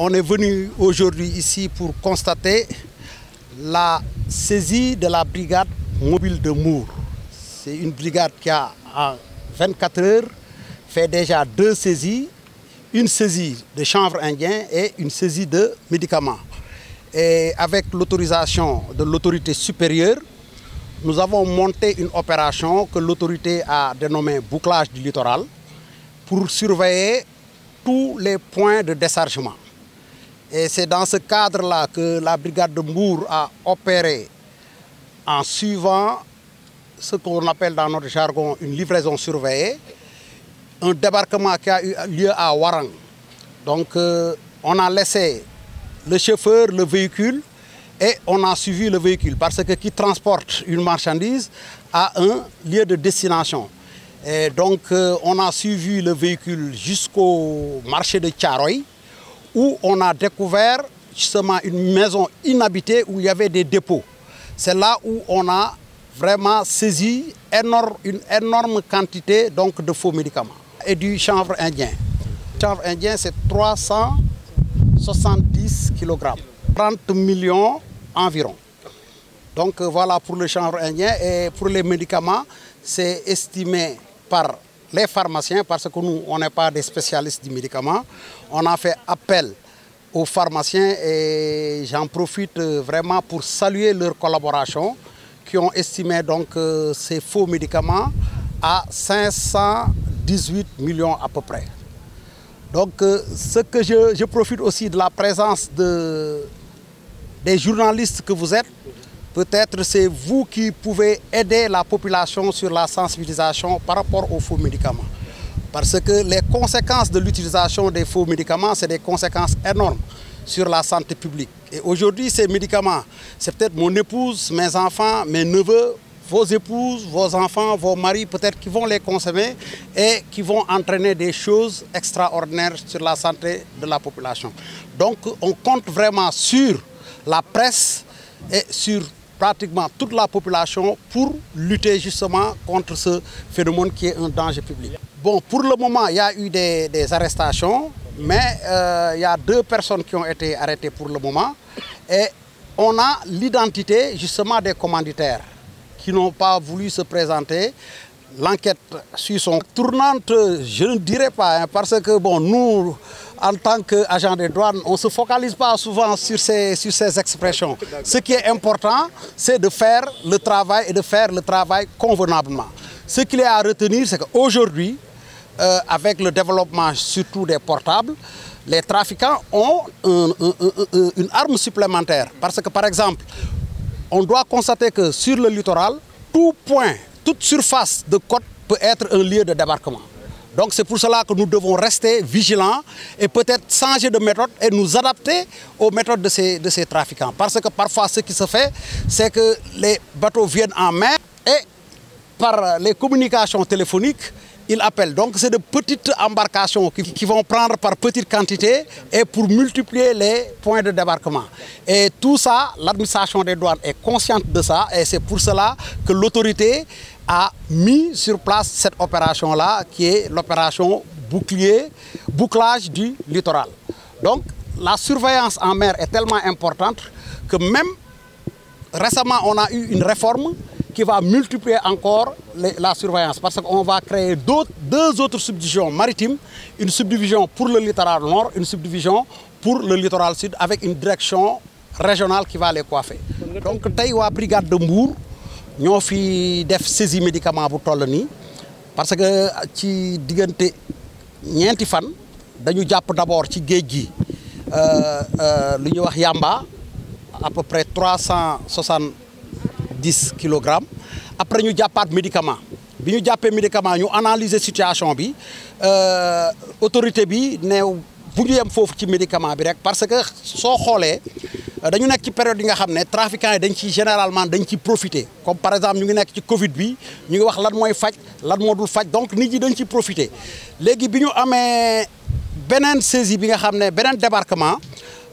On est venu aujourd'hui ici pour constater la saisie de la brigade mobile de Mbour. C'est une brigade qui a, en 24 heures, fait déjà 2 saisies, une saisie de chanvre indien et une saisie de médicaments. Et avec l'autorisation de l'autorité supérieure, nous avons monté une opération que l'autorité a dénommée bouclage du littoral pour surveiller tous les points de déchargement. Et c'est dans ce cadre-là que la brigade de Mbour a opéré en suivant ce qu'on appelle dans notre jargon une livraison surveillée, un débarquement qui a eu lieu à Warang. Donc on a laissé le chauffeur, le véhicule, et on a suivi le véhicule parce que qui transporte une marchandise à un lieu de destination. Et donc on a suivi le véhicule jusqu'au marché de Thiaroye, où on a découvert justement une maison inhabitée où il y avait des dépôts. C'est là où on a vraiment saisi une énorme quantité donc, de faux médicaments et du chanvre indien. Le chanvre indien, c'est 370 kg, 30 millions environ. Donc voilà pour le chanvre indien. Et pour les médicaments, c'est estimé par les pharmaciens, parce que nous, on n'est pas des spécialistes du médicament. On a fait appel aux pharmaciens et j'en profite vraiment pour saluer leur collaboration, qui ont estimé donc ces faux médicaments à 518 millions à peu près. Donc ce que je profite aussi de la présence des journalistes que vous êtes. Peut-être c'est vous qui pouvez aider la population sur la sensibilisation par rapport aux faux médicaments. Parce que les conséquences de l'utilisation des faux médicaments, c'est des conséquences énormes sur la santé publique. Et aujourd'hui, ces médicaments, c'est peut-être mon épouse, mes enfants, mes neveux, vos épouses, vos enfants, vos maris, peut-être qui vont les consommer et qui vont entraîner des choses extraordinaires sur la santé de la population. Donc, on compte vraiment sur la presse et sur pratiquement toute la population pour lutter justement contre ce phénomène qui est un danger public. Bon, pour le moment, il y a eu des arrestations, mais il y a 2 personnes qui ont été arrêtées pour le moment. Et on a l'identité justement des commanditaires qui n'ont pas voulu se présenter. L'enquête suit son tournante, je ne dirais pas, hein, parce que bon, nous, en tant qu'agents des douanes, on ne se focalise pas souvent sur ces expressions. Ce qui est important, c'est de faire le travail et de faire le travail convenablement. Ce qu'il y a à retenir, c'est qu'aujourd'hui, avec le développement surtout des portables, les trafiquants ont une arme supplémentaire. Parce que par exemple, on doit constater que sur le littoral, toute surface de côte peut être un lieu de débarquement. Donc c'est pour cela que nous devons rester vigilants et peut-être changer de méthode et nous adapter aux méthodes de ces trafiquants. Parce que parfois ce qui se fait, c'est que les bateaux viennent en mer et par les communications téléphoniques, ils appellent. Donc c'est de petites embarcations qui vont prendre par petite quantité et pour multiplier les points de débarquement. Et tout ça, l'administration des douanes est consciente de ça et c'est pour cela que l'autorité a mis sur place cette opération-là qui est l'opération bouclage du littoral. Donc la surveillance en mer est tellement importante que même récemment on a eu une réforme qui va multiplier encore la surveillance parce qu'on va créer 2 autres subdivisions maritimes, une subdivision pour le littoral nord, une subdivision pour le littoral sud avec une direction régionale qui va les coiffer. Donc tey waa brigade de Mbour ñoo fi def saisie médicament bu toll nii parce que ci diggante ñeenti fan dañu jàpp d'abord ci géej gi lu ñuy wax yamba à peu près 370 kg. Après ñu jàppaat médicament bi ñu jàppee médicament ñu analyser situation bi autorité bi ne bu ñu yem foofu ci médicament bi rek parce que soo xoolee dañu nekk ci période yi nga xam ne trafiquants yi dañ ci généralement dañ ci profiter comme par exemple ñu ngi nekk ci Covid bi ñu ngi wax lan mooy faj lan moo dul faj donc nit ñi dañ ci profiter léegi bi ñu amee beneen saisie bi nga xam ne beneen débarquement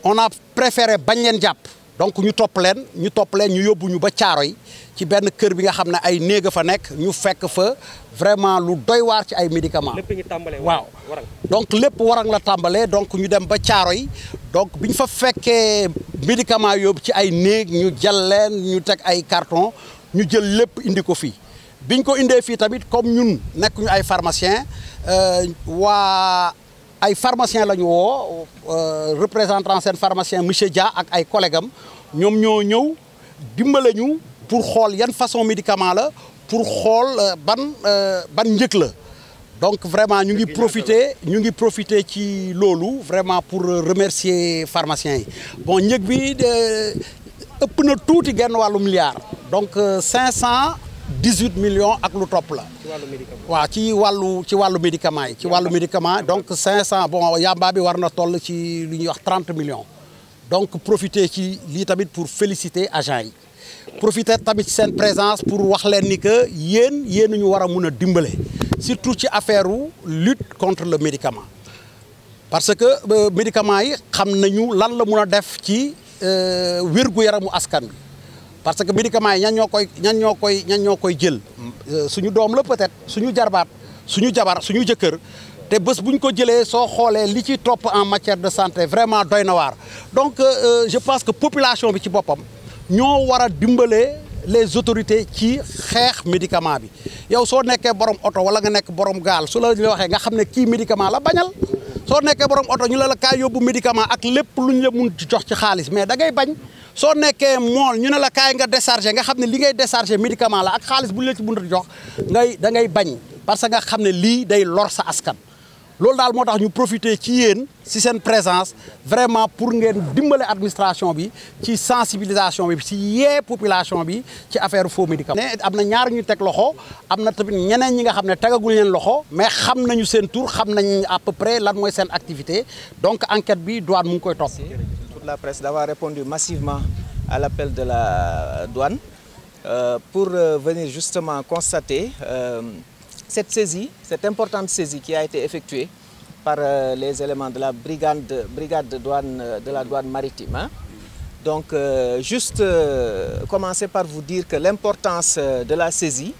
on a préféré bañ leen jàpp donc ñu topp leen ñu yóbbu ñu ba Caaroy ci benn kër bi nga xam ne ay néeg fa nekk ñu fekk fa vraiment lu doy waar ci ay médicaments. lépp ñu tàmbalee waaw donc lépp warang la tàmbalee donc ñu dem ba Caaroy donc bi ñu fa fekkee médicaments yóbbu ci ay néeg ñu jël leen ñu teg ay carton ñu jël lépp indi ko fii biñ ko indee fii tamit comme ñun nekk ñu ay pharmaciens waa ay pharmaciens la ñu woo représentant seen pharmacien monsieur Dia ak ay collègues am ñoom ñoo ñëw dimbale ñu pour xool yan façon médicament la pour xool ban njëg la donc vraiment ñu ngi profiter ci loolu vraiment pour remercier pharmaciens yi bon njëg bi ëpp na tuuti genn wàllu milliard donc 518 millions ak lu topp la. waaw ci wàllu médicament yi. ci wàllu médicament donc 500 bon yamba bi war na toll ci lu ñuy wax 30 millions. donc profiter ci lii tamit pour féliciter agents yi. profiter tamit ci seen présence pour wax leen ni que yéen ñu war a mun a dimbale surtout ci affaire lutte contre le médicament. parce que médicament yi xam nañu lan la mun a def ci wér-gu-yaramu askan bi. parce que médicaments yi ñan ñoo koy jël suñu doom la peut-être suñu jarbaat suñu jabar suñu jëkkër te bés bu ñu ko jëlee soo xoolee li ci topp en matière de santé vraiment doy na waar. donc je pense que population bi ci boppam ñoo war a dimbale les autorités ci xeex médicament bi yow soo nekkee borom oto wala nga nekk borom gaal su la waxee nga xam ne kii médicament la bañal soo nekkee borom oto ñu la kaay yóbbu médicament ak lépp lu ñu la mun ci jox ci xaalis mais da ngay bañ. soo nekkee mool ñu ne la kaay nga décharger nga xam ne li ngay décharger médicament la ak xaalis bu ñu la ci mën a jox da ngay bañ parce que nga xam ne lii day lor sa askan. loolu daal moo tax ñu profiter ci yéen ci seen présence vraiment pour ngeen dimbale administration bi ci sensibilisation bi ci yee population bi ci affaire faux médicaments. am na ñaar ñu teg loxo am na tamit ñeneen ñi nga xam ne tegaguñ leen loxo mais xam nañu seen tur xam nañ à peu près lan mooy seen activité donc enquête bi douane mu ngi koy topp. La presse d'avoir répondu massivement à l'appel de la douane pour venir justement constater cette saisie, cette importante saisie qui a été effectuée par les éléments de la brigade de douane de la douane maritime. Hein. Donc juste commencer par vous dire que l'importance de la saisie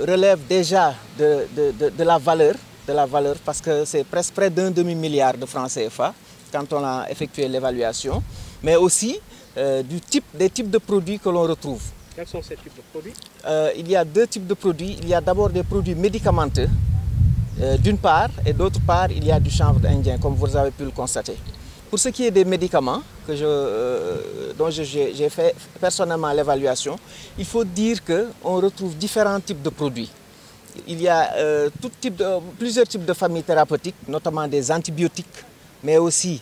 relève déjà de la valeur parce que c'est presque près d'un demi-milliard de francs CFA. Quand on a effectué l'évaluation, mais aussi des types de produits que l'on retrouve. Quels sont ces types de produits? Il y a deux types de produits. Il y a d'abord des produits médicamenteux, d'une part, et d'autre part, il y a du chanvre indien, comme vous avez pu le constater. Pour ce qui est des médicaments, dont j'ai fait personnellement l'évaluation, il faut dire qu'on retrouve différents types de produits. Il y a plusieurs types de familles thérapeutiques, notamment des antibiotiques, mais aussi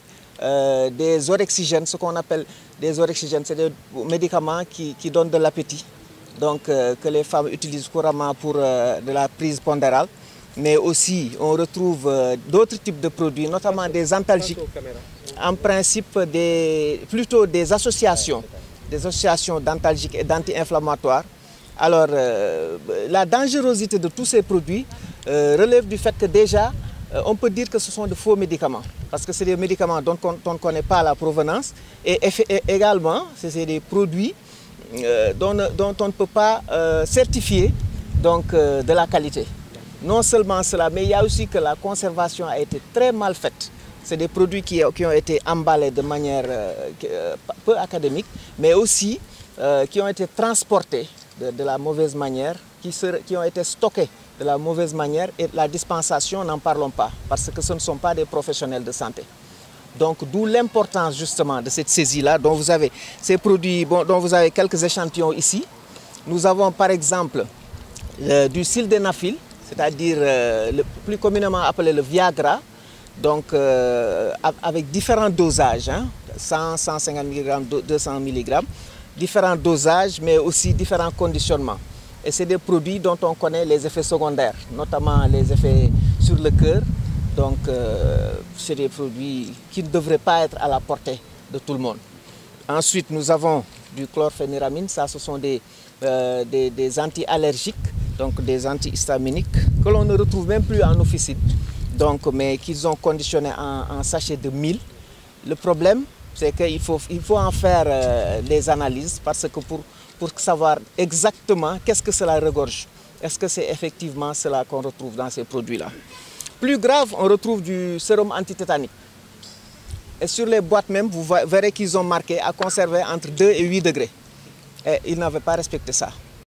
des orexigènes, ce qu'on appelle des orexigènes, c'est des médicaments qui donnent de l'appétit, donc que les femmes utilisent couramment pour de la prise pondérale. Mais aussi, on retrouve d'autres types de produits, notamment des antalgiques, en principe plutôt des associations d'antalgiques et d'anti-inflammatoires. Alors, la dangerosité de tous ces produits relève du fait que déjà, on peut dire que ce sont de faux médicaments, parce que c'est des médicaments dont on ne connaît pas la provenance, et également, c'est des produits dont on ne peut pas certifier donc, de la qualité. Non seulement cela, mais il y a aussi que la conservation a été très mal faite. C'est des produits qui ont été emballés de manière peu académique, mais aussi qui ont été transportés de la mauvaise manière, qui ont été stockés de la mauvaise manière, et la dispensation, n'en parlons pas, parce que ce ne sont pas des professionnels de santé. Donc d'où l'importance justement de cette saisie-là, dont vous avez ces produits, dont vous avez quelques échantillons ici. Nous avons par exemple du sildenafil, c'est-à-dire le plus communément appelé le Viagra, donc avec différents dosages, hein, 100, 150 mg, 200 mg, différents dosages, mais aussi différents conditionnements. Et c'est des produits dont on connaît les effets secondaires, notamment les effets sur le cœur. Donc c'est des produits qui ne devraient pas être à la portée de tout le monde. Ensuite, nous avons du chlorphéniramine, ça ce sont des anti-allergiques, donc des antihistaminiques, que l'on ne retrouve même plus en officine, donc, mais qu'ils ont conditionné en sachet de 1000. Le problème, c'est qu'il faut en faire des analyses parce que pour savoir exactement qu'est-ce que cela regorge. Est-ce que c'est effectivement cela qu'on retrouve dans ces produits-là? Plus grave, on retrouve du sérum antitétanique. Et sur les boîtes même, vous verrez qu'ils ont marqué à conserver entre 2 et 8 degrés. Et ils n'avaient pas respecté ça.